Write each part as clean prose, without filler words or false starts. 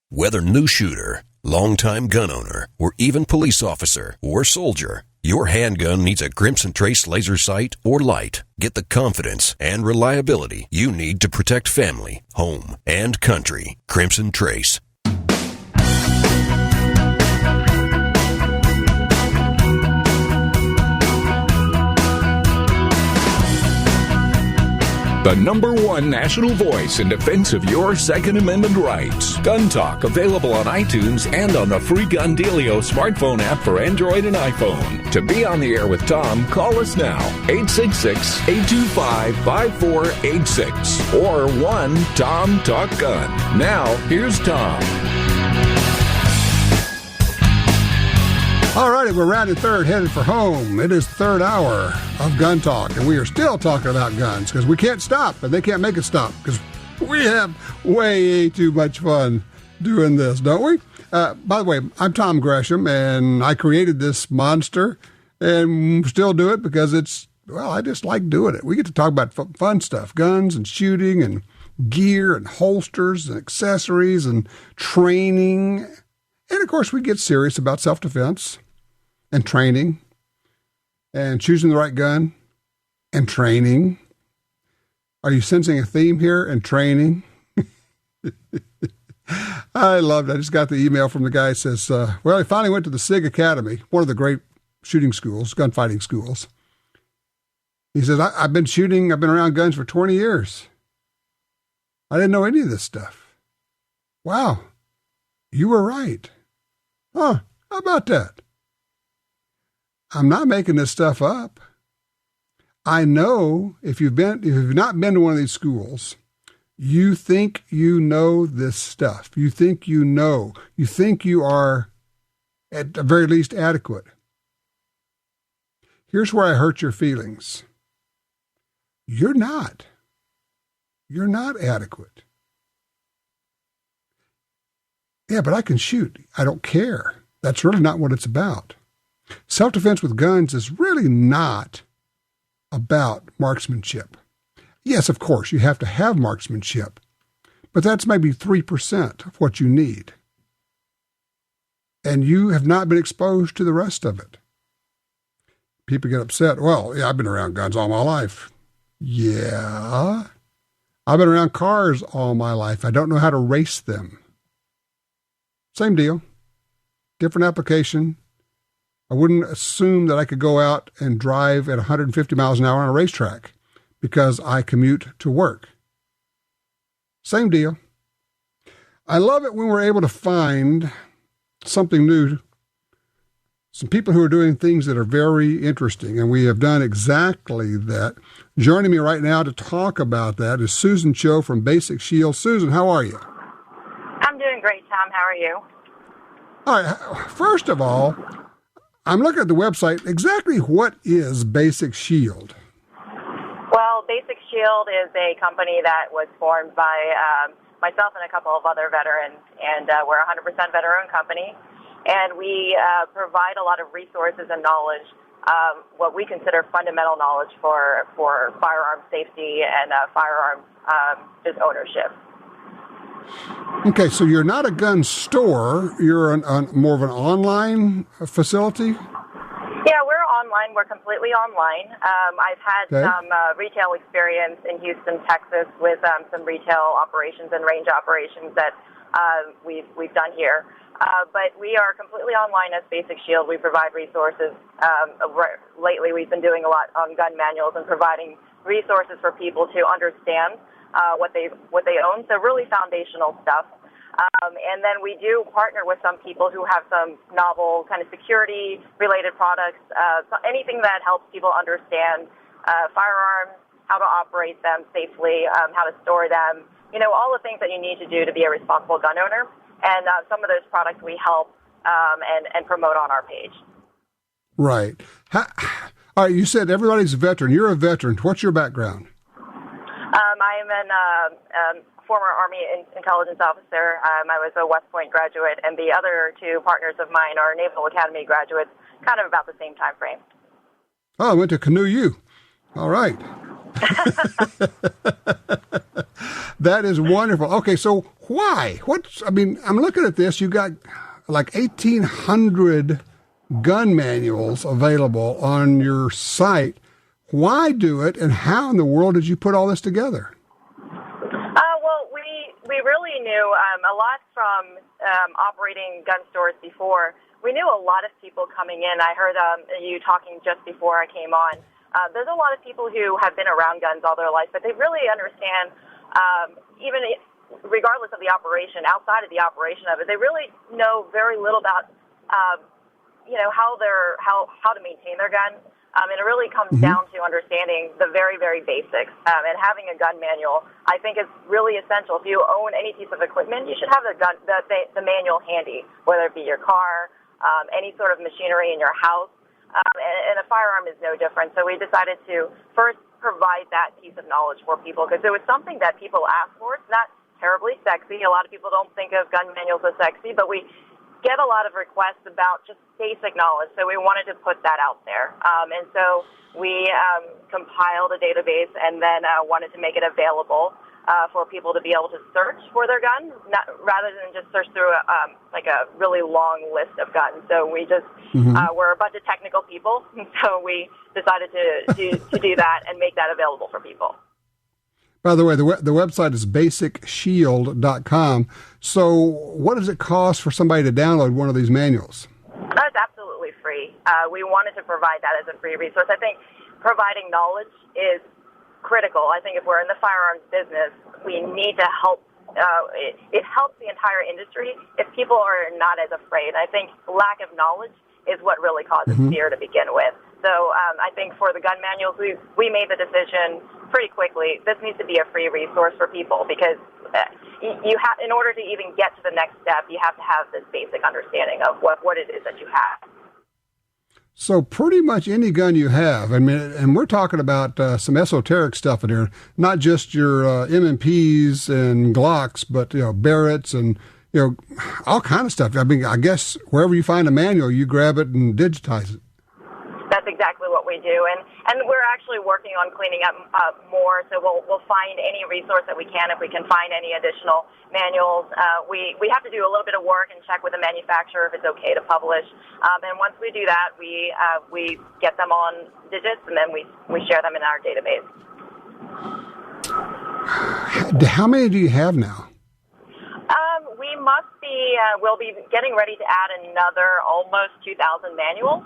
Whether new shooter, longtime gun owner, or even police officer or soldier, your handgun needs a Crimson Trace laser sight or light. Get the confidence and reliability you need to protect family, home, and country. Crimson Trace. The number one national voice in defense of your Second Amendment rights. Gun Talk, available on iTunes and on the free Gun Dealio smartphone app for Android and iPhone. To be on the air with Tom, call us now, 866-825-5486 or 1-TOM-TALK-GUN. Now, here's Tom. All righty, we're rounding third, headed for home. It is the third hour of Gun Talk, and we are still talking about guns because we can't stop, and they can't make it stop because we have way too much fun doing this, don't we? By the way, I'm Tom Gresham, and I created this monster and still do it because I just like doing it. We get to talk about fun stuff, guns and shooting and gear and holsters and accessories and training. And, of course, we get serious about self-defense and training and choosing the right gun and training. Are you sensing a theme here? And training? I loved it. I just got the email from the guy that says, he finally went to the SIG Academy, one of the great shooting schools, gunfighting schools. He says, I've been around guns for 20 years. I didn't know any of this stuff. Wow. You were right. Huh, how about that? I'm not making this stuff up. I know if you've not been to one of these schools, you think you know this stuff. You think you know. You think you are at the very least adequate. Here's where I hurt your feelings. You're not. You're not adequate. Yeah, but I can shoot. I don't care. That's really not what it's about. Self-defense with guns is really not about marksmanship. Yes, of course, you have to have marksmanship, but that's maybe 3% of what you need. And you have not been exposed to the rest of it. People get upset. Well, yeah, I've been around guns all my life. Yeah. I've been around cars all my life. I don't know how to race them. Same deal. Different application. I wouldn't assume that I could go out and drive at 150 miles an hour on a racetrack because I commute to work. Same deal. I love it when we're able to find something new, some people who are doing things that are very interesting, and we have done exactly that. Joining me right now to talk about that is Susan Cho from Basic Shield. Susan, how are you? I'm doing great, Tom. How are you? All right. First of all, I'm looking at the website. Exactly what is Basic Shield? Well, Basic Shield is a company that was formed by myself and a couple of other veterans, and we're a 100% veteran-owned company. And we provide a lot of resources and knowledge, what we consider fundamental knowledge for firearm safety and firearm just ownership. Okay, so you're not a gun store. You're more of an online facility? Yeah, we're online. We're completely online. I've had some retail experience in Houston, Texas, with some retail operations and range operations that we've done here. But we are completely online as Basic Shield. We provide resources. Lately, we've been doing a lot on gun manuals and providing resources for people to understand what they own. So really foundational stuff. And then we do partner with some people who have some novel kind of security-related products, anything that helps people understand firearms, how to operate them safely, how to store them, all the things that you need to do to be a responsible gun owner. And some of those products we help and promote on our page. Right. All right, you said everybody's a veteran. You're a veteran. What's your background? I am a former Army intelligence officer. I was a West Point graduate, and the other two partners of mine are Naval Academy graduates, kind of about the same time frame. Oh, I went to Canoe U. All right. That is wonderful. Okay, so why? I'm looking at this. You got like 1,800 gun manuals available on your site. Why do it, and how in the world did you put all this together? Well, we really knew a lot from operating gun stores before. We knew a lot of people coming in. I heard you talking just before I came on. There's a lot of people who have been around guns all their life, but they really understand, even regardless of the operation, outside of the operation of it, they really know very little about, how to maintain their gun. And it really comes down to understanding the very, very basics. And having a gun manual, I think, is really essential. If you own any piece of equipment, you should have the manual handy, whether it be your car, any sort of machinery in your house. And a firearm is no different. So we decided to first provide that piece of knowledge for people because it was something that people ask for. It's not terribly sexy. A lot of people don't think of gun manuals as sexy, but we get a lot of requests about just basic knowledge, so we wanted to put that out there. And so we compiled a database and then wanted to make it available for people to be able to search for their guns, rather than just search through a really long list of guns. So we just we're a bunch of technical people, and so we decided to do that and make that available for people. By the way, the website is basicshield.com. So what does it cost for somebody to download one of these manuals? That's absolutely free. We wanted to provide that as a free resource. I think providing knowledge is critical. I think if we're in the firearms business, we need to help. It helps the entire industry if people are not as afraid. I think lack of knowledge is what really causes fear to begin with. So I think for the gun manuals, we made the decision pretty quickly. This needs to be a free resource for people because in order to even get to the next step, you have to have this basic understanding of what it is that you have. So pretty much any gun you have, and we're talking about some esoteric stuff in here, not just your M&Ps and Glocks, but Barretts and all kind of stuff. I mean, I guess wherever you find a manual, you grab it and digitize it. That's exactly what we do, and we're actually working on cleaning up more. So we'll find any resource that we can if we can find any additional manuals. We have to do a little bit of work and check with the manufacturer if it's okay to publish. And once we do that, we get them on digits, and then we share them in our database. How many do you have now? We'll be getting ready to add another almost 2,000 manuals.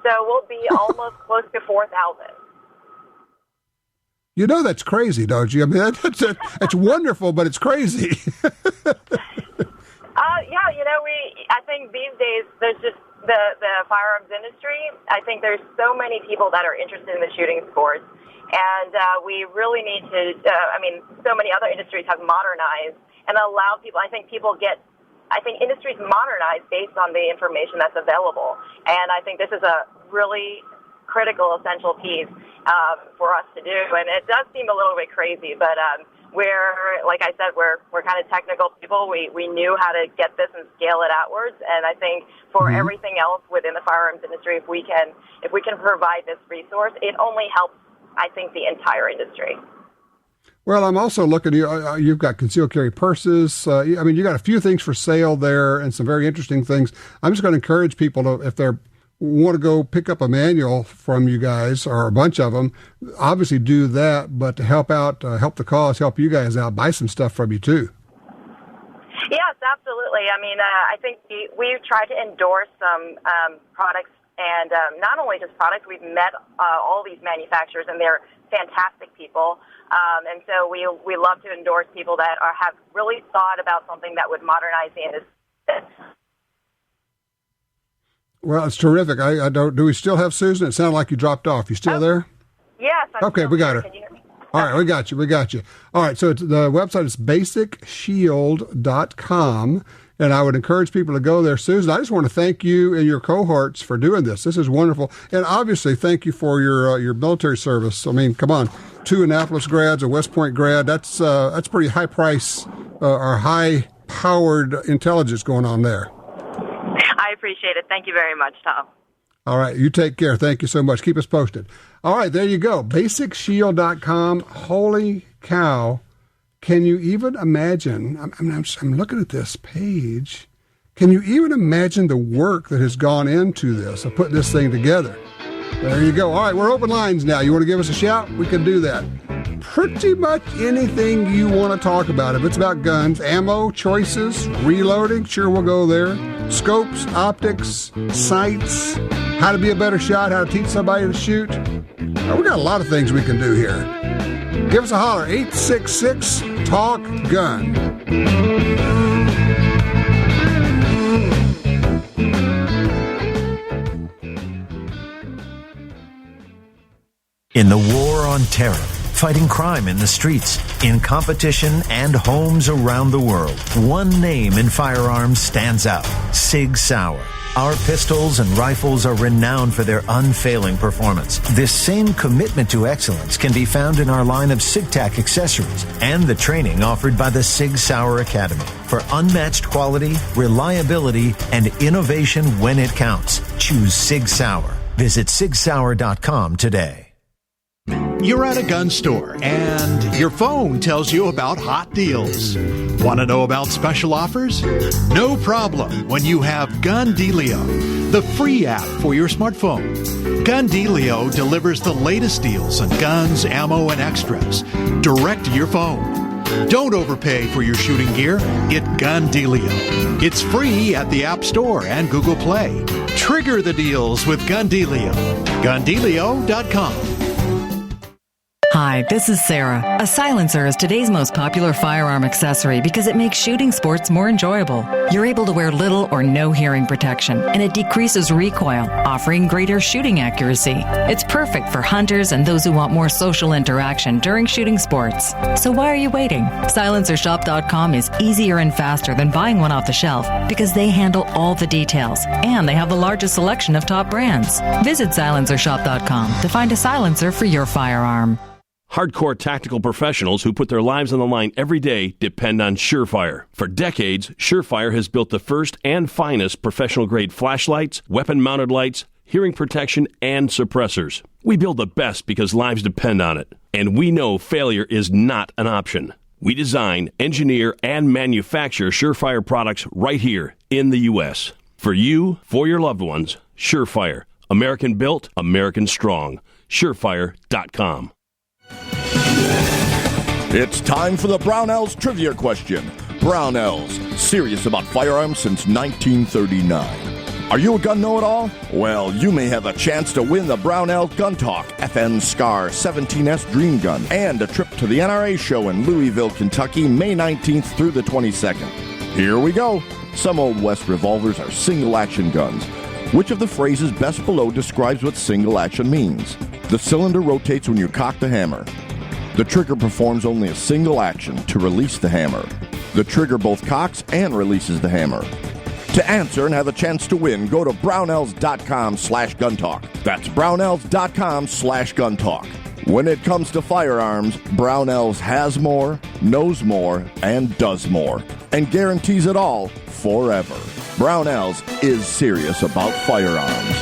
So we'll be almost close to 4,000. That's crazy, don't you? I mean, that's wonderful, but it's crazy. I think these days there's just the firearms industry. I think there's so many people that are interested in the shooting sports, and we really need to. So many other industries have modernized and allowed people. I think industries modernize based on the information that's available. And I think this is a really critical, essential piece for us to do. And it does seem a little bit crazy, but like I said, we're kind of technical people. We knew how to get this and scale it outwards. And I think for everything else within the firearms industry, if we can provide this resource, it only helps, I think, the entire industry. Well, I'm also looking at you've got concealed carry purses. You got a few things for sale there and some very interesting things. I'm just going to encourage people to, if they want to go pick up a manual from you guys or a bunch of them, obviously do that. But to help out, help the cause, help you guys out, buy some stuff from you too. Yes, absolutely. I think we've tried to endorse some products, and not only just products. We've met all these manufacturers, and they're fantastic people. And so we love to endorse people that have really thought about something that would modernize the industry. Well, it's terrific. I don't. Do we still have Susan? It sounded like you dropped off. You still there? Yes. Okay, we got her. Can you hear me? All right, we got you. All right, so the website is basicshield.com, and I would encourage people to go there. Susan, I just want to thank you and your cohorts for doing this. This is wonderful. And obviously, thank you for your military service. I mean, come on, 2 Annapolis grads, a West Point grad, that's pretty high price or high-powered intelligence going on there. I appreciate it. Thank you very much, Tom. All right, you take care. Thank you so much. Keep us posted. All right, there you go. Basicshield.com. Holy cow. Can you even imagine? I'm looking at this page. Can you even imagine the work that has gone into this, of putting this thing together? There you go. All right, we're open lines now. You want to give us a shout? We can do that. Pretty much anything you want to talk about. If it's about guns, ammo, choices, reloading, sure, we'll go there. Scopes, optics, sights, how to be a better shot, how to teach somebody to shoot. We got a lot of things we can do here. Give us a holler, 866-TALK-GUN. In the war on terror, fighting crime in the streets, in competition and homes around the world, one name in firearms stands out: Sig Sauer. Our pistols and rifles are renowned for their unfailing performance. This same commitment to excellence can be found in our line of SigTac accessories and the training offered by the Sig Sauer Academy. For unmatched quality, reliability, and innovation when it counts, choose Sig Sauer. Visit sigsauer.com today. You're at a gun store and your phone tells you about hot deals. Want to know about special offers? No problem when you have GUNDEALIO, the free app for your smartphone. GUNDEALIO delivers the latest deals on guns, ammo, and extras direct to your phone. Don't overpay for your shooting gear. Get GUNDEALIO. It's free at the App Store and Google Play. Trigger the deals with GUNDEALIO. GUNDEALIO.com. Hi, this is Sarah. A silencer is today's most popular firearm accessory because it makes shooting sports more enjoyable. You're able to wear little or no hearing protection, and it decreases recoil, offering greater shooting accuracy. It's perfect for hunters and those who want more social interaction during shooting sports. So why are you waiting? Silencershop.com is easier and faster than buying one off the shelf because they handle all the details, and they have the largest selection of top brands. Visit silencershop.com to find a silencer for your firearm. Hardcore tactical professionals who put their lives on the line every day depend on Surefire. For decades, Surefire has built the first and finest professional-grade flashlights, weapon-mounted lights, hearing protection, and suppressors. We build the best because lives depend on it. And we know failure is not an option. We design, engineer, and manufacture Surefire products right here in the U.S. For you, for your loved ones, Surefire. American built, American strong. Surefire.com. It's time for the Brownells Trivia Question. Brownells, serious about firearms since 1939. Are you a gun know-it-all? Well, you may have a chance to win the Brownells GUNTALK FN SCAR 17S Dream Gun and a trip to the NRA show in Louisville, Kentucky, May 19th through the 22nd. Here we go. Some Old West revolvers are single-action guns. Which of the phrases best below describes what single action means? The cylinder rotates when you cock the hammer. The trigger performs only a single action to release the hammer. The trigger both cocks and releases the hammer. To answer and have a chance to win, go to brownells.com/guntalk. That's brownells.com/guntalk. When it comes to firearms, Brownells has more, knows more, and does more, and guarantees it all forever. Brownells is serious about firearms.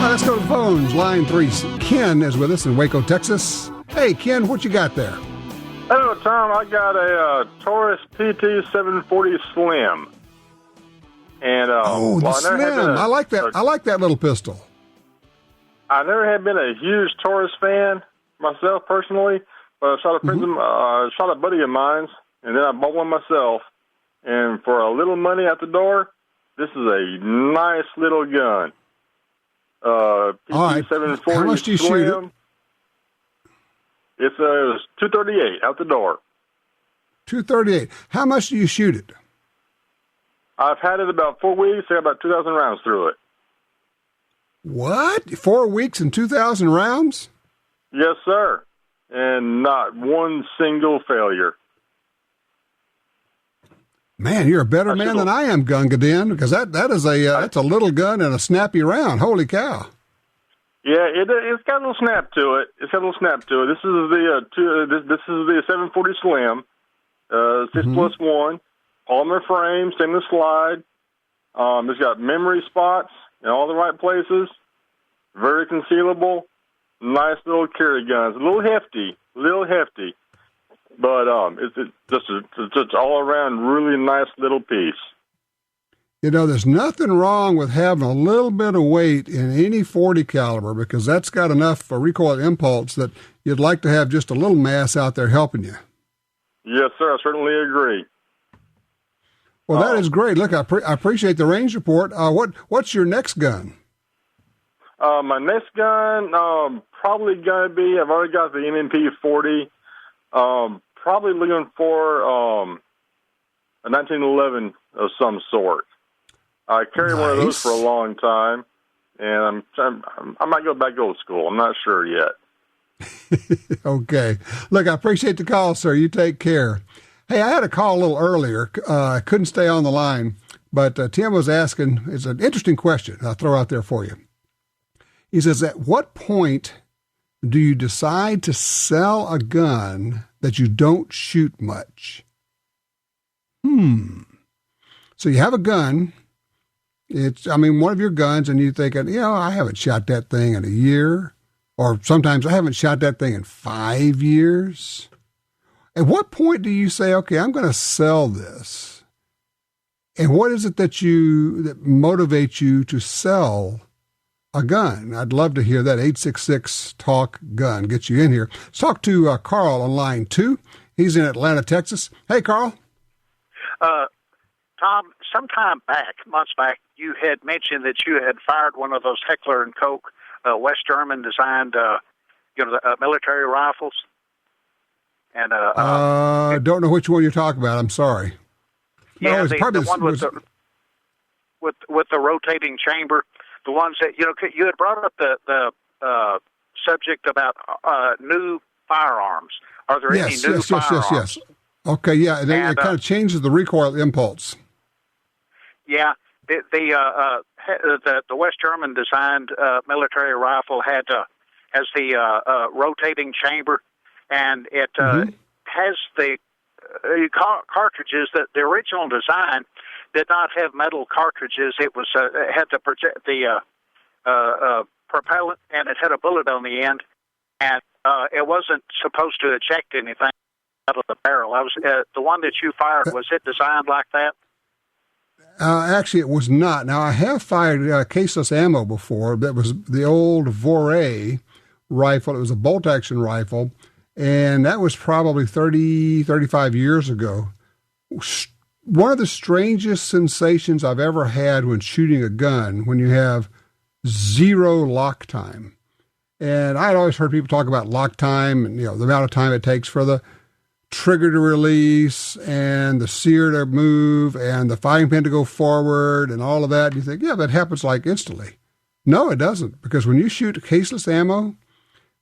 Let's go to the phones. Line 3. Ken is with us in Waco, Texas. Hey, Ken, what you got there? Hello, Tom. I got a Taurus PT740 Slim. And the Slim. I like that. I like that little pistol. I never had been a huge Taurus fan myself personally, but I shot a friend, shot a buddy of mine's, and then I bought one myself. And for a little money at the door, this is a nice little gun. PT740 How much do you shoot it? It's $238 out the door. $238. How much do you shoot it? I've had it about 4 weeks. I got about 2,000 rounds through it. What? 4 weeks and 2,000 rounds? Yes, sir. And not one single failure. Man, you're a better man than I am, Gun Gadin, because that is that's a little gun and a snappy round. Holy cow! Yeah, it's got a little snap to it. This is the 740 Slim, 6+1. polymer frame, stainless slide. It's got memory spots in all the right places. Very concealable. Nice little carry gun. It's a little hefty, but it's just all around really nice little piece. You know, there's nothing wrong with having a little bit of weight in any .40 caliber because that's got enough for recoil impulse that you'd like to have just a little mass out there helping you. Yes, sir. I certainly agree. Well, that is great. Look, I appreciate the range report. What's your next gun? My next gun, probably going to be, I've already got the NMP 40. Probably looking for a 1911 of some sort. I carried one of those for a long time, and I might go back old school. I'm not sure yet. Okay. Look, I appreciate the call, sir. You take care. Hey, I had a call a little earlier. I couldn't stay on the line, but Tim was asking, it's an interesting question I'll throw out there for you. He says, at what point do you decide to sell a gun that you don't shoot much? So you have a gun. One of your guns, and you think, I haven't shot that thing in a year, or sometimes I haven't shot that thing in 5 years. At what point do you say, okay, I'm going to sell this? And what is it that motivates you to sell a gun? I'd love to hear that. 866-TALK-GUN. Get you in here. Let's talk to Carl on line 2. He's in Atlanta, Texas. Hey, Carl. Tom, sometime back, months back, you had mentioned that you had fired one of those Heckler & Koch West German designed, military rifles. And don't know which one you're talking about. I'm sorry. Yeah, the one with the rotating chamber. The ones that you had brought up the subject about new firearms. Are there any new firearms? Yes. Okay, yeah, it kind of changes the recoil impulse. Yeah, the West German designed military rifle has the rotating chamber, and it has the cartridges. That the original design did not have metal cartridges. It was it had the propellant, and it had a bullet on the end, and it wasn't supposed to eject anything out of the barrel. I was the one that you fired. Was it designed like that? Actually, it was not. Now, I have fired caseless ammo before. That was the old Voret rifle. It was a bolt-action rifle, and that was probably 35 years ago. One of the strangest sensations I've ever had when shooting a gun, when you have zero lock time. And I'd always heard people talk about lock time and, the amount of time it takes for the trigger to release and the sear to move and the firing pin to go forward and all of that. And you think, that happens like instantly. No, it doesn't, because when you shoot caseless ammo,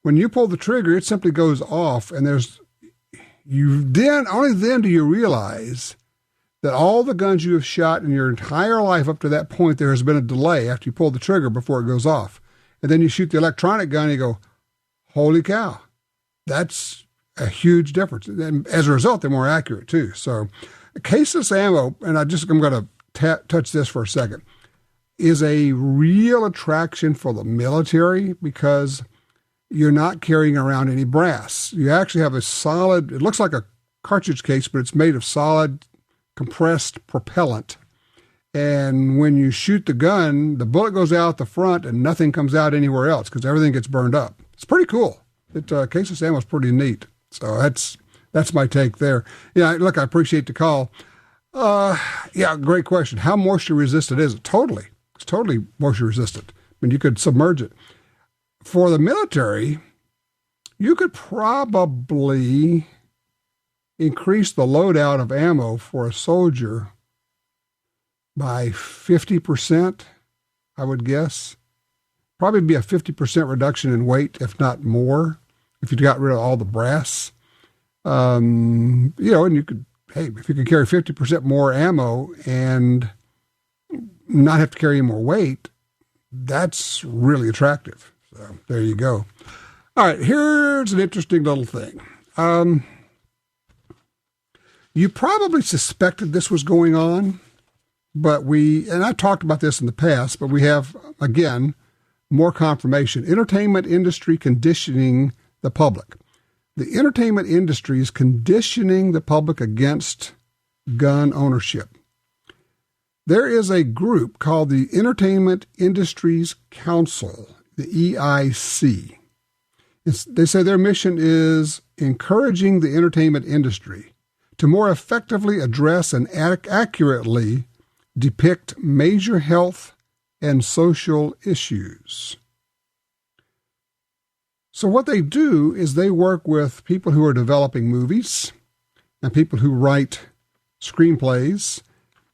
when you pull the trigger, it simply goes off, and only then do you realize that all the guns you have shot in your entire life up to that point, there has been a delay after you pull the trigger before it goes off. And then you shoot the electronic gun and you go, holy cow, that's a huge difference. And as a result, they're more accurate too. So caseless ammo, and I'm going to touch this for a second, is a real attraction for the military because you're not carrying around any brass. You actually have a solid, it looks like a cartridge case, but it's made of solid compressed propellant. And when you shoot the gun, the bullet goes out the front and nothing comes out anywhere else because everything gets burned up. It's pretty cool. Caseless ammo is pretty neat. So that's my take there. Yeah, look, I appreciate the call. Great question. How moisture resistant is it? Totally. It's totally moisture resistant. You could submerge it. For the military, you could probably increase the loadout of ammo for a soldier by 50%, I would guess. Probably be a 50% reduction in weight, if not more, if you got rid of all the brass. And you could, if you could carry 50% more ammo and not have to carry any more weight, that's really attractive. So there you go. All right, here's an interesting little thing. You probably suspected this was going on, but and I talked about this in the past, but we have, again, more confirmation. Entertainment industry conditioning the public. The entertainment industry is conditioning the public against gun ownership. There is a group called the Entertainment Industries Council, the EIC. They say their mission is encouraging the entertainment industry to more effectively address and accurately depict major health and social issues. So what they do is they work with people who are developing movies and people who write screenplays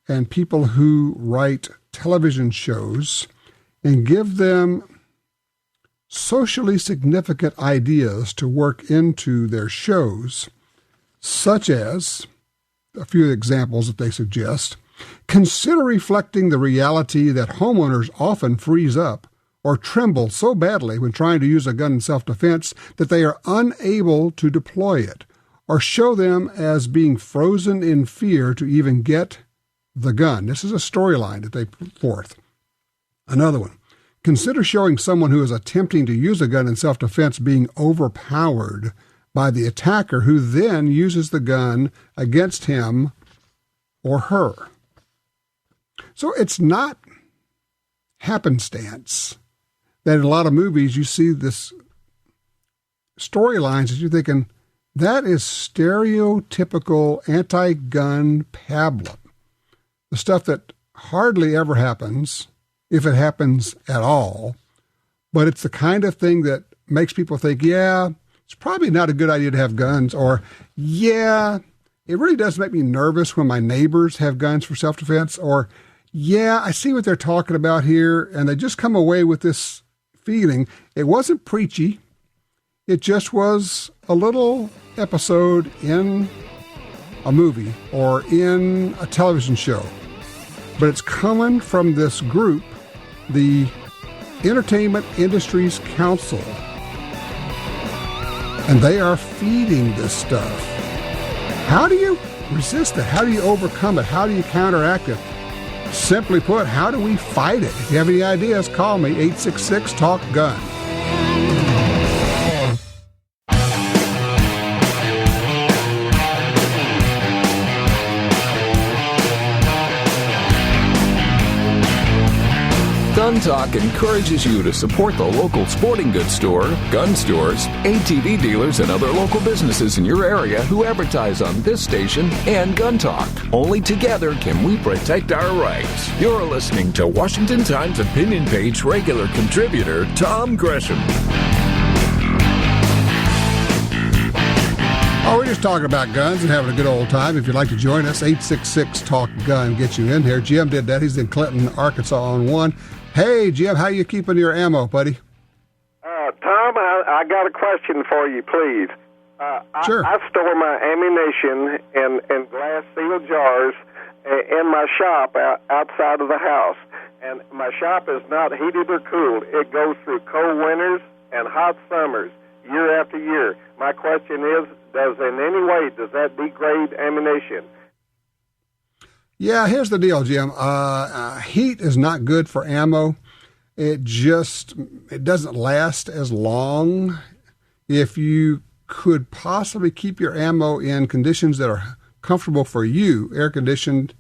and people who write television shows and give them socially significant ideas to work into their shows, such as, a few examples that they suggest, consider reflecting the reality that homeowners often freeze up or tremble so badly when trying to use a gun in self-defense that they are unable to deploy it, or show them as being frozen in fear to even get the gun. This is a storyline that they put forth. Another one. Consider showing someone who is attempting to use a gun in self-defense being overpowered by the attacker, who then uses the gun against him or her. So it's not happenstance that in a lot of movies you see this storylines that you're thinking, that is stereotypical anti-gun pablum. The stuff that hardly ever happens, if it happens at all, but it's the kind of thing that makes people think, yeah, it's probably not a good idea to have guns, or, yeah, it really does make me nervous when my neighbors have guns for self-defense, or, yeah, I see what they're talking about here, and they just come away with this feeling. It wasn't preachy. It just was a little episode in a movie or in a television show. But it's coming from this group, the Entertainment Industries Council. And they are feeding this stuff. How do you resist it? How do you overcome it? How do you counteract it? Simply put, how do we fight it? If you have any ideas, call me, 866-TALK-GUN. GUNTALK encourages you to support the local sporting goods store, gun stores, ATV dealers, and other local businesses in your area who advertise on this station and GUNTALK. Only together can we protect our rights. You're listening to Washington Times opinion page regular contributor Tom Gresham. Oh, we're just talking about guns and having a good old time. If you'd like to join us, 866-TALK-GUN gets you in here. Jim did that. He's in Clinton, Arkansas on one. Hey, Jim, how you keeping your ammo, buddy? Tom, I got a question for you, please. Sure. I store my ammunition in glass sealed jars in my shop outside of the house. And my shop is not heated or cooled. It goes through cold winters and hot summers, year after year. My question is, does that degrade ammunition? Yeah, here's the deal, Jim. Heat is not good for ammo. It doesn't last as long. If you could possibly keep your ammo in conditions that are comfortable for you, air conditioned,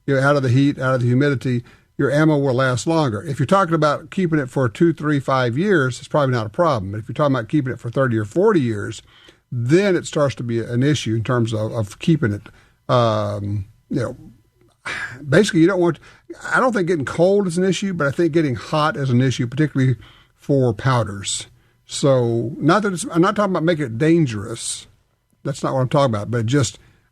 out of the heat, out of the humidity, your ammo will last longer. If you're talking about keeping it for 2, 3, 5 years, it's probably not a problem. But if you're talking about keeping it for 30 or 40 years, then it starts to be an issue in terms of keeping it, basically, I don't think getting cold is an issue, but I think getting hot is an issue, particularly for powders. So, I'm not talking about making it dangerous. That's not what I'm talking about, but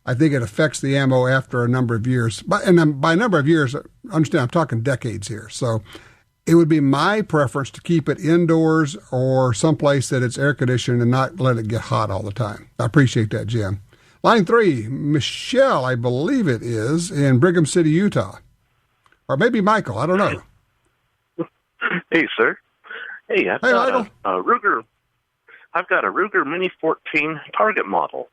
I think it affects the ammo after a number of years. And by a number of years, understand, I'm talking decades here. So, it would be my preference to keep it indoors or someplace that it's air conditioned and not let it get hot all the time. I appreciate that, Jim. Line 3, Michelle, I believe it is, in Brigham City, Utah. Or maybe Michael, I don't know. Hey, sir. Hey, I've got Michael. a Ruger. I've got a Ruger Mini 14 target model.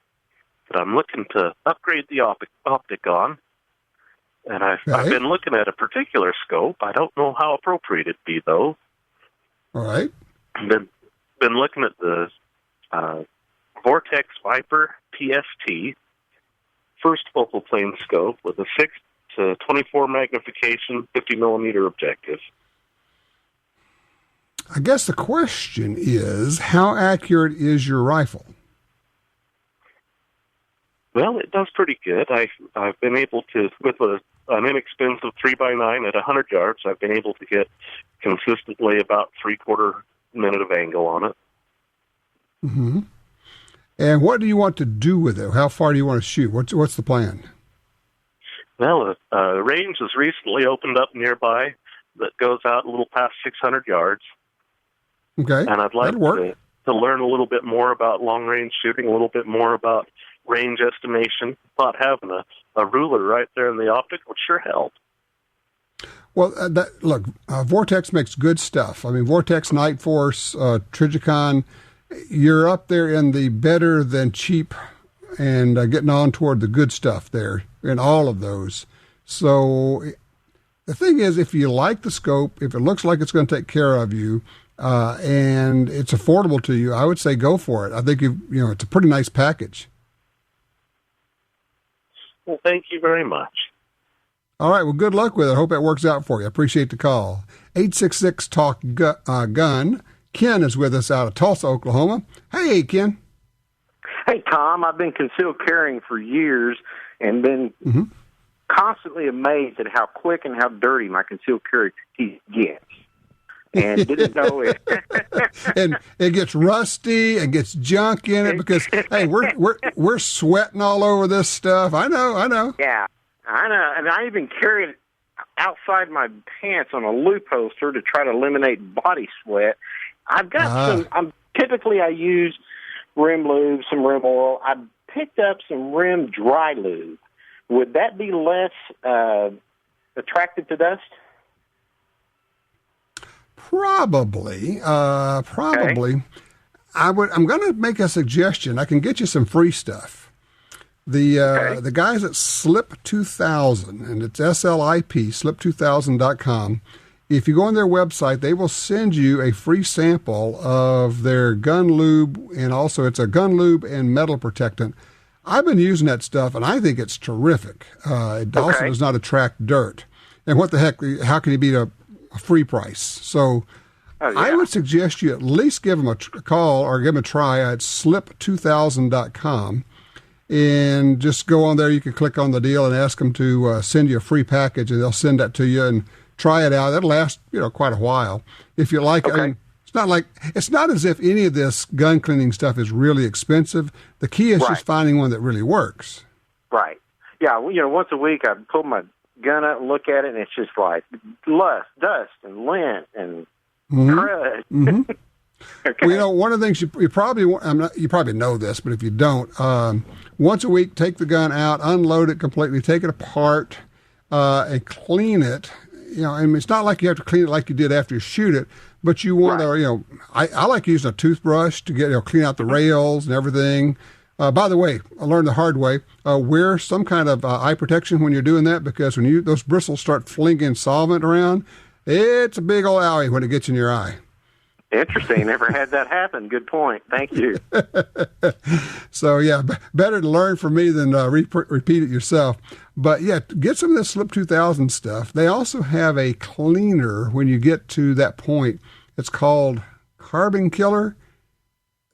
that I'm looking to upgrade the optic on. And I've been looking at a particular scope. I don't know how appropriate it'd be, though. All right. I've been looking at the Vortex Viper PST first focal plane scope with a 6 to 24 magnification, 50 millimeter objective. I guess the question is, how accurate is your rifle? Well, it does pretty good. I've been able to, with an inexpensive 3x9 at 100 yards, I've been able to get consistently about 3/4 minute of angle on it. Mm-hmm. And what do you want to do with it? How far do you want to shoot? What's the plan? Well, a range has recently opened up nearby that goes out a little past 600 yards. Okay. And I'd like to learn a little bit more about long-range shooting, a little bit more about range estimation. Thought having a ruler right there in the optic would sure help. Well, look, Vortex makes good stuff. I mean, Vortex, Night Force, Trijicon, you're up there in the better than cheap and getting on toward the good stuff there in all of those. So the thing is, if you like the scope, if it looks like it's going to take care of you, and it's affordable to you, I would say go for it. I think it's a pretty nice package. Well, thank you very much. All right. Well, good luck with it. I hope that works out for you. I appreciate the call. 866-TALK-GUN. Ken is with us out of Tulsa, Oklahoma. Hey, Ken. Hey, Tom. I've been concealed carrying for years and been constantly amazed at how quick and how dirty my concealed carry gets. And didn't know it. And it gets rusty and gets junk in it because, hey, we're sweating all over this stuff. I know. Yeah, I know. And I even carry it outside my pants on a loop holster to try to eliminate body sweat. I've got typically I use rim lube, some rim oil. I picked up some rim dry lube. Would that be less attracted to dust? Probably. Okay. I'm going to make a suggestion. I can get you some free stuff. The guys at Slip 2000, and it's SLIP, slip2000.com. If you go on their website, they will send you a free sample of their gun lube, and also it's a gun lube and metal protectant. I've been using that stuff, and I think it's terrific. It also does not attract dirt. And what the heck, how can you beat a free price? So I would suggest you at least give them a call or give them a try at slip2000.com. And just go on there. You can click on the deal and ask them to send you a free package, and they'll send that to you and try it out. That'll last, quite a while. If you like it, I mean, it's not as if any of this gun cleaning stuff is really expensive. The key is just finding one that really works. Right. Yeah. Once a week I pull my gun out and look at it, and it's just like dust and lint and crud. Mm-hmm. Well, one of the things you probably know this, but if you don't, once a week, take the gun out, unload it completely, take it apart, and clean it. I mean, it's not like you have to clean it like you did after you shoot it, but you want to, I like using a toothbrush to get, clean out the rails and everything. By the way, I learned the hard way, wear some kind of eye protection when you're doing that, because when those bristles start flinging solvent around, it's a big old owie when it gets in your eye. Interesting. Never had that happen. Good point. Thank you. So, better to learn from me than repeat it yourself. But, get some of this Slip 2000 stuff. They also have a cleaner when you get to that point. It's called Carbon Killer.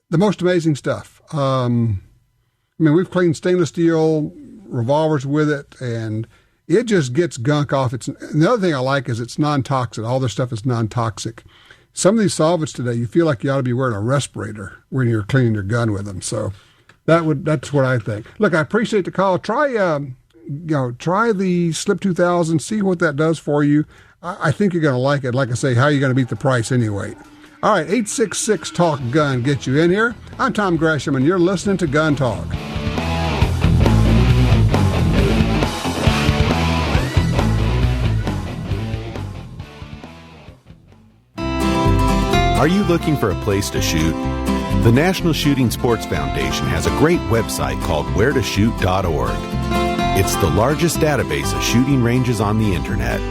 The most amazing stuff. We've cleaned stainless steel revolvers with it, and it just gets gunk off. The other thing I like is it's non-toxic. All their stuff is non-toxic. Some of these solvents today, you feel like you ought to be wearing a respirator when you're cleaning your gun with them. So that's what I think. Look, I appreciate the call. Try the Slip 2000, see what that does for you. I think you're going to like it. Like I say, how are you going to beat the price anyway? All right, 866-TALK-GUN gets you in here. I'm Tom Gresham, and you're listening to Gun Talk. Are you looking for a place to shoot? The National Shooting Sports Foundation has a great website called wheretoshoot.org. It's the largest database of shooting ranges on the internet.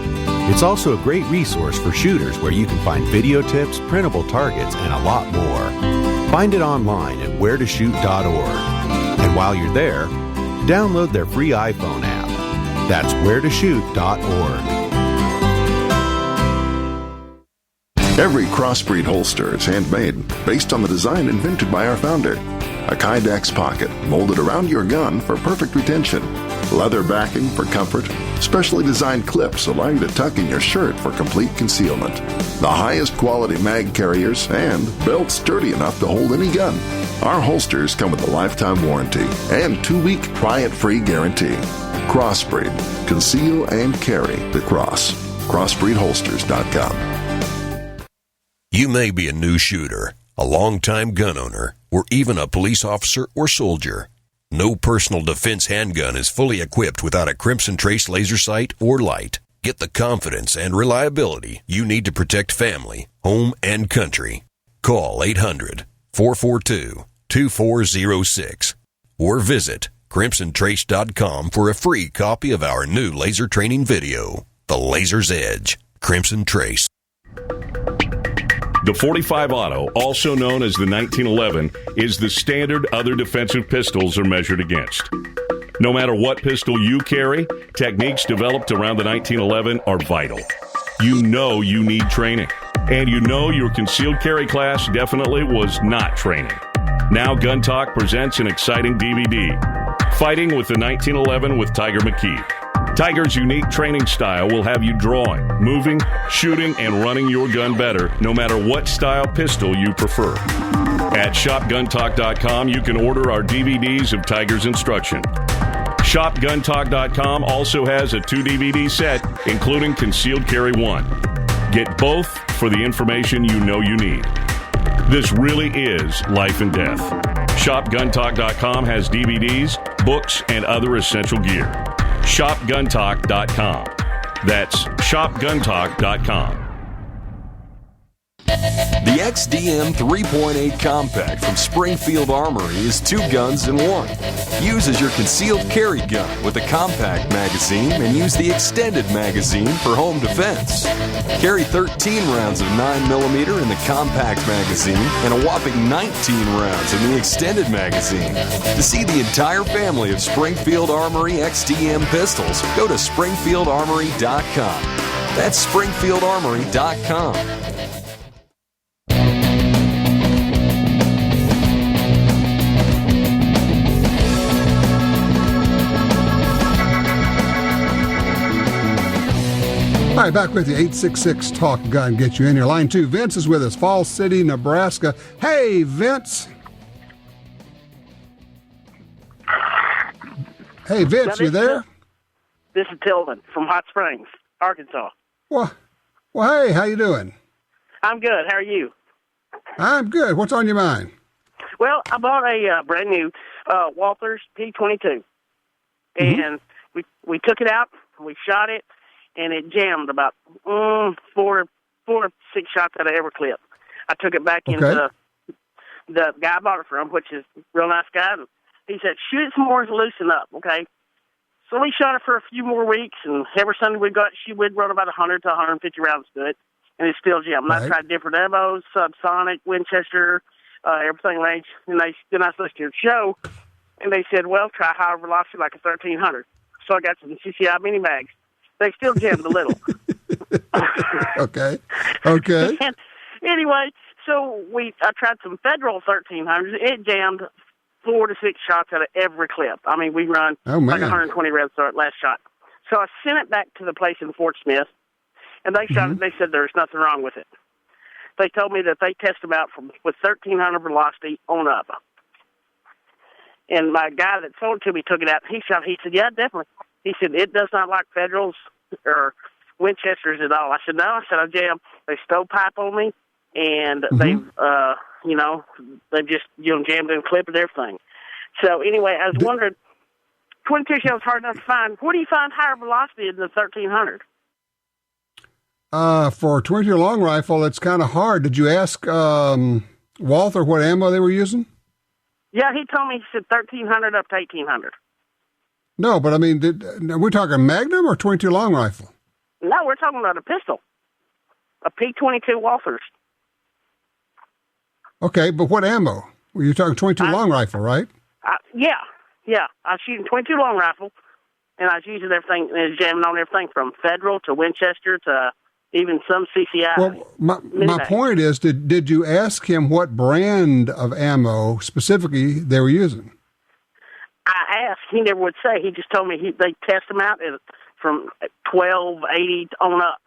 It's also a great resource for shooters where you can find video tips, printable targets, and a lot more. Find it online at wheretoshoot.org. And while you're there, download their free iPhone app. That's wheretoshoot.org. Every crossbreed holster is handmade based on the design invented by our founder. A Kydex pocket molded around your gun for perfect retention. Leather backing for comfort. Specially designed clips allow you to tuck in your shirt for complete concealment. The highest quality mag carriers and belts sturdy enough to hold any gun. Our holsters come with a lifetime warranty and 2-week try-it-free guarantee. Crossbreed. Conceal and carry the cross. CrossbreedHolsters.com. You may be a new shooter, a longtime gun owner, or even a police officer or soldier. No personal defense handgun is fully equipped without a Crimson Trace laser sight or light. Get the confidence and reliability you need to protect family, home, and country. Call 800-442-2406 or visit crimsontrace.com for a free copy of our new laser training video, The Laser's Edge. Crimson Trace. The .45 Auto, also known as the 1911, is the standard other defensive pistols are measured against. No matter what pistol you carry, techniques developed around the 1911 are vital. You know you need training, and you know your concealed carry class definitely was not training. Now GUNTALK presents an exciting DVD, Fighting with the 1911 with Tiger McKee. Tiger's unique training style will have you drawing, moving, shooting, and running your gun better, no matter what style pistol you prefer. At shopguntalk.com, you can order our DVDs of Tiger's instruction. Shopguntalk.com also has a 2-DVD set, including Concealed Carry 1. Get both for the information you know you need. This really is life and death. Shopguntalk.com has DVDs, books, and other essential gear. ShopGuntalk.com. That's ShopGuntalk.com. The XDM 3.8 Compact from Springfield Armory is 2 guns in 1. Use as your concealed carry gun with a compact magazine and use the extended magazine for home defense. Carry 13 rounds of 9mm in the compact magazine and a whopping 19 rounds in the extended magazine. To see the entire family of Springfield Armory XDM pistols, go to SpringfieldArmory.com. That's SpringfieldArmory.com. All right, back with you. 866 Talk Gun. Get you in here. Line 2. Vince is with us. Falls City, Nebraska. Hey, Vince. Hey, Vince, you there? This is Tillman from Hot Springs, Arkansas. Well, hey, how you doing? I'm good. How are you? I'm good. What's on your mind? Well, I bought a brand new Walther's P22, and we took it out, we shot it, and it jammed about 4 or 6 shots out of every clip. I took it back into the guy I bought it from, which is a real nice guy. And he said, shoot it some more to loosen up, okay? So we shot it for a few more weeks, and every Sunday we'd run about 100 to 150 rounds to it, and it still jammed. I tried different ammos, subsonic, Winchester, everything range, and then I listened to your show, and they said, well, try higher velocity like a 1300. So I got some CCI mini mags. They still jammed a little. Okay. And anyway, so I tried some Federal 1300s. It jammed 4 to 6 shots out of every clip. I mean, we run like 120 rounds last shot. So I sent it back to the place in Fort Smith, and they shot it. They said there's nothing wrong with it. They told me that they test them out with 1300 velocity on up. And my guy that sold it to me took it out. He said, yeah, definitely. He said, it does not like Federals or Winchesters at all. I said, no. I said, I jammed. They stovepipe on me, and they've just jammed and clipped and everything. So anyway, I was wondering, 22 shells hard enough to find. Where do you find higher velocity in the 1300? For a 22 long rifle, it's kind of hard. Did you ask Walther what ammo they were using? Yeah, he told me, he said 1,300 up to 1,800. No, but I mean, we're talking Magnum or 22 long rifle? No, we're talking about a pistol. A P-22 Walthers. Okay, but what ammo? Well, you're talking 22 long rifle, right? Yeah. I was shooting 22 long rifle, and I was using everything, jamming on everything from Federal to Winchester to even some CCI. Well, my point is, did you ask him what brand of ammo specifically they were using? I asked. He never would say. He just told me they test them out from 1280 on up.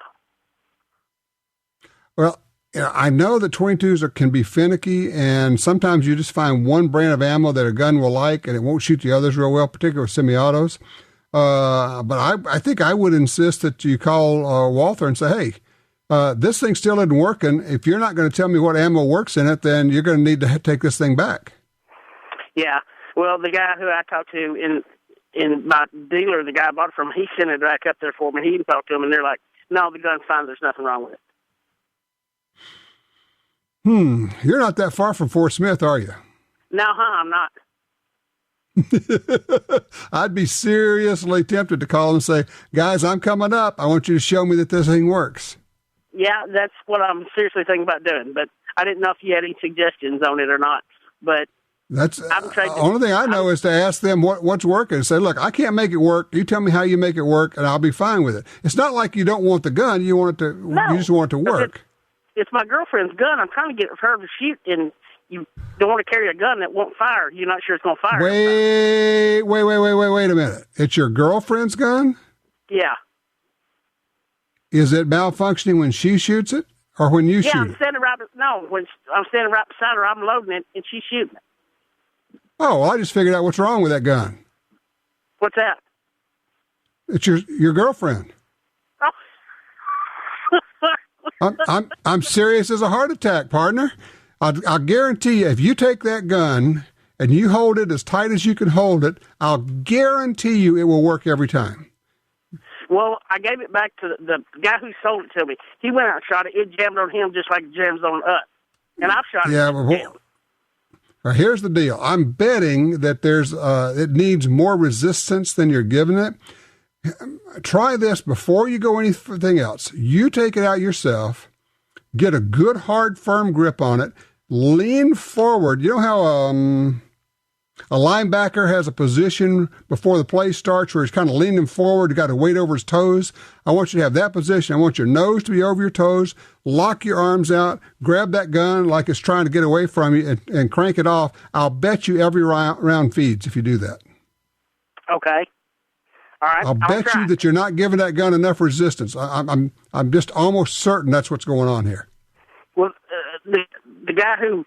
Well, I know that 22s can be finicky, and sometimes you just find one brand of ammo that a gun will like, and it won't shoot the others real well, particularly with semi-autos. But I think I would insist that you call Walther and say, hey, this thing still isn't working. If you're not going to tell me what ammo works in it, then you're going to need to take this thing back. Yeah. Well, the guy who I talked to in my dealer, the guy I bought it from, he sent it back up there for me. He talked to him, and they're like, no, the gun's fine. There's nothing wrong with it. You're not that far from Fort Smith, are you? No, I'm not. I'd be seriously tempted to call and say, guys, I'm coming up. I want you to show me that this thing works. Yeah, that's what I'm seriously thinking about doing. But I didn't know if you had any suggestions on it or not. But that's the only thing I know is to ask them what's working and say, look, I can't make it work. You tell me how you make it work, and I'll be fine with it. It's not like you don't want the gun. You want it to. No, you just want it to work. It's my girlfriend's gun. I'm trying to get her to shoot, and you don't want to carry a gun that won't fire. You're not sure it's going to fire. Wait a minute. It's your girlfriend's gun? Yeah. Is it malfunctioning when she shoots it or when you shoot it? Yeah, I'm standing right beside her. I'm loading it, and she's shooting it. Oh, well, I just figured out what's wrong with that gun. What's that? It's your girlfriend. I'm serious as a heart attack, partner. I'll guarantee you, if you take that gun and you hold it as tight as you can hold it, I'll guarantee you it will work every time. Well, I gave it back to the guy who sold it to me. He went out and shot it. It jammed on him just like it jams on us. And I've shot it. Yeah, well, here's the deal. I'm betting that it needs more resistance than you're giving it. Try this before you go anything else. You take it out yourself, get a good, hard, firm grip on it, lean forward. You know how a linebacker has a position before the play starts where he's kind of leaning forward, you got to weight over his toes? I want you to have that position. I want your nose to be over your toes, lock your arms out, grab that gun like it's trying to get away from you, and crank it off. I'll bet you every round feeds if you do that. Okay. All right, I'll bet you that you're not giving that gun enough resistance. I'm just almost certain that's what's going on here. Well, the guy who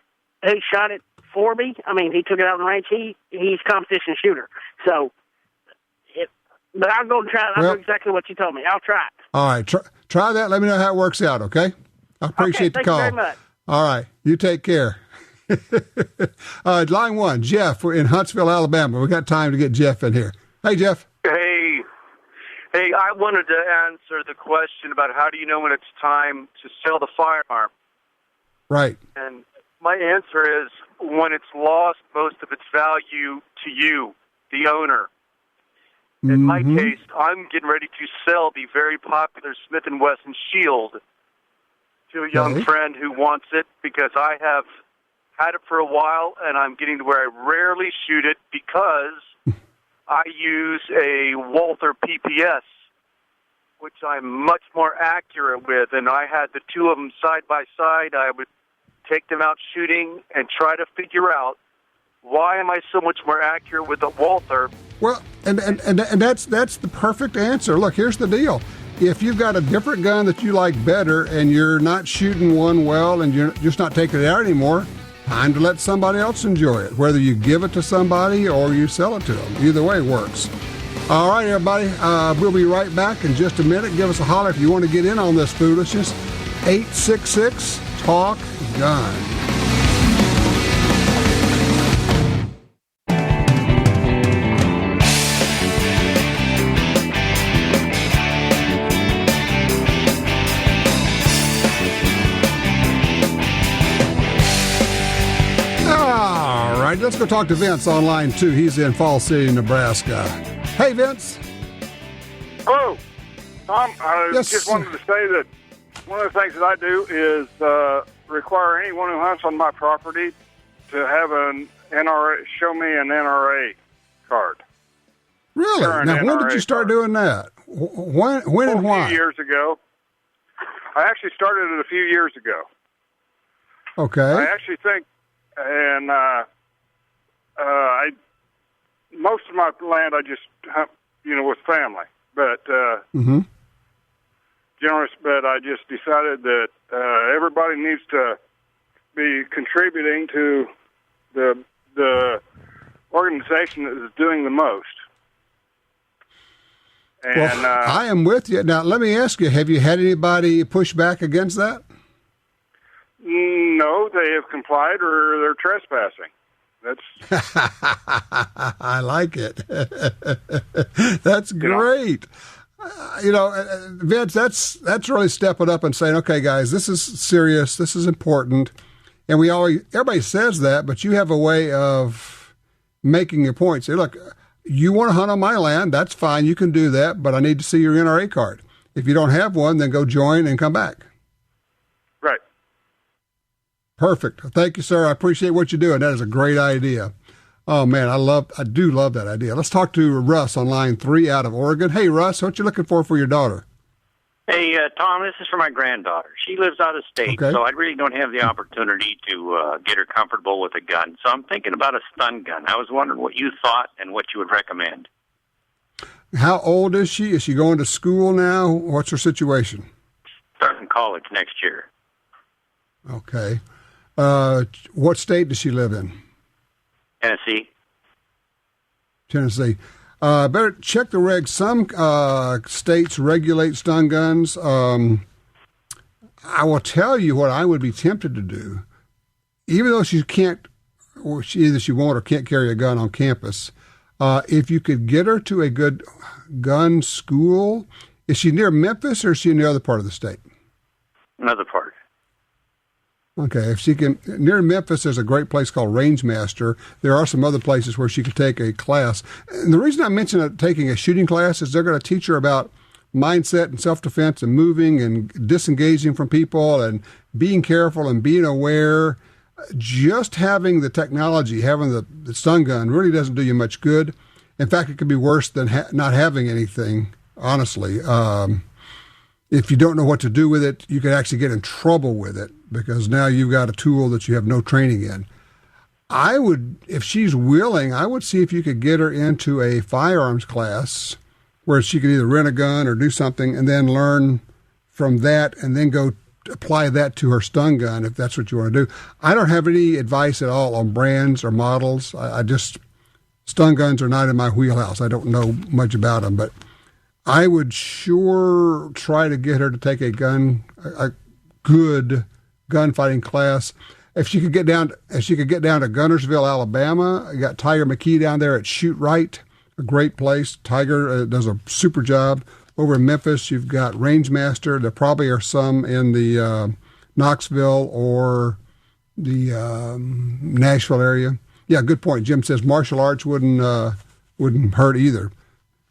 shot it for me, I mean, he took it out on the range. He's a competition shooter. So, but I'll go and try it. I'll do exactly what you told me. I'll try it. All right, try that. Let me know how it works out. Okay. I appreciate the call. Thank you very much. All right, you take care. Line 1, Jeff. We're in Huntsville, Alabama. We got time to get Jeff in here. Hey, Jeff. Hey, I wanted to answer the question about how do you know when it's time to sell the firearm? Right. And my answer is when it's lost most of its value to you, the owner. In my case, I'm getting ready to sell the very popular Smith & Wesson Shield to a young friend who wants it because I have had it for a while and I'm getting to where I rarely shoot it because I use a Walther PPS, which I'm much more accurate with, and I had the two of them side by side. I would take them out shooting and try to figure out why am I so much more accurate with the Walther. Well, and that's the perfect answer. Look, here's the deal. If you've got a different gun that you like better and you're not shooting one well and you're just not taking it out anymore, time to let somebody else enjoy it, whether you give it to somebody or you sell it to them. Either way works. All right, everybody, we'll be right back in just a minute. Give us a holler if you want to get in on this foolishness. 866-TALK-GUN. right, let's go talk to Vince on line 2. He's in Falls City, Nebraska. Hey, Vince. Hello. Tom, I Yes. just wanted to say that one of the things that I do is require anyone who hunts on my property to have an NRA, show me an NRA card. Really? Now, when did you start doing that? When and why? A few years ago. I actually started it a few years ago. Okay. I actually think, and most of my land I just hunt, with family, but generous. But I just decided that everybody needs to be contributing to the organization that is doing the most. And well, I am with you. Now, let me ask you, have you had anybody push back against that? No, they have complied or they're trespassing. That's I like it. That's great. Vince, that's really stepping up and saying, okay, guys, this is serious. This is important. And everybody says that, but you have a way of making your point. Say, look, you want to hunt on my land, that's fine. You can do that, but I need to see your NRA card. If you don't have one, then go join and come back. Right. Perfect. Thank you, sir. I appreciate what you're doing. That is a great idea. Oh, man, I do love that idea. Let's talk to Russ on line 3 out of Oregon. Hey, Russ, what you looking for your daughter? Hey, Tom, this is for my granddaughter. She lives out of state, so I really don't have the opportunity to get her comfortable with a gun. So I'm thinking about a stun gun. I was wondering what you thought and what you would recommend. How old is she? Is she going to school now? What's her situation? Starting college next year. Okay. What state does she live in? Tennessee. Better check the regs. Some states regulate stun guns. I will tell you what I would be tempted to do. Even though she can't, or either she won't or can't carry a gun on campus, if you could get her to a good gun school. Is she near Memphis or is she in the other part of the state? Another part. Okay, if she can, near Memphis, there's a great place called Rangemaster. There are some other places where she could take a class. And the reason I mention taking a shooting class is they're going to teach her about mindset and self-defense and moving and disengaging from people and being careful and being aware. Just having the technology, having the stun gun really doesn't do you much good. In fact, it could be worse than not having anything, honestly. If you don't know what to do with it, you could actually get in trouble with it because now you've got a tool that you have no training in. I would, if she's willing, I would see if you could get her into a firearms class where she could either rent a gun or do something and then learn from that and then go apply that to her stun gun if that's what you want to do. I don't have any advice at all on brands or models. I just, stun guns are not in my wheelhouse. I don't know much about them, but I would sure try to get her to take a good gunfighting class. If she could get down to Guntersville, Alabama, you got Tiger McKee down there at Shoot Right, a great place. Tiger does a super job. Over in Memphis, you've got Rangemaster. There probably are some in the Knoxville or the Nashville area. Yeah, good point. Jim says martial arts wouldn't hurt either.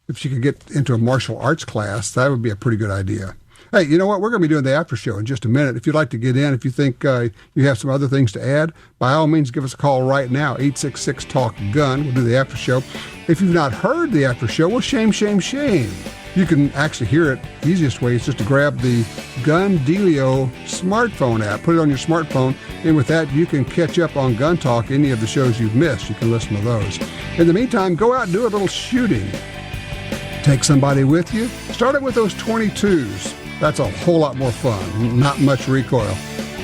If she could get into a martial arts class, that would be a pretty good idea. Hey, you know what? We're going to be doing the after show in just a minute. If you'd like to get in, if you think you have some other things to add, by all means, give us a call right now, 866-TALK-GUN. We'll do the after show. If you've not heard the after show, well, shame. You can actually hear it. The easiest way is just to grab the Gun Dealio smartphone app, put it on your smartphone, and with that, you can catch up on Gun Talk, any of the shows you've missed. You can listen to those. In the meantime, go out and do a little shooting. Take somebody with you. Start it with those 22s. That's a whole lot more fun. Not much recoil.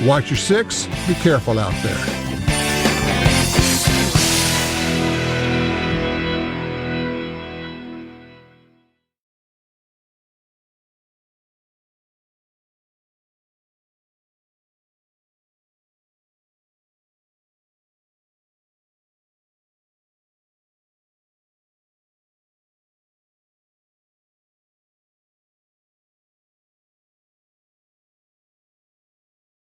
Watch your 6. Be careful out there.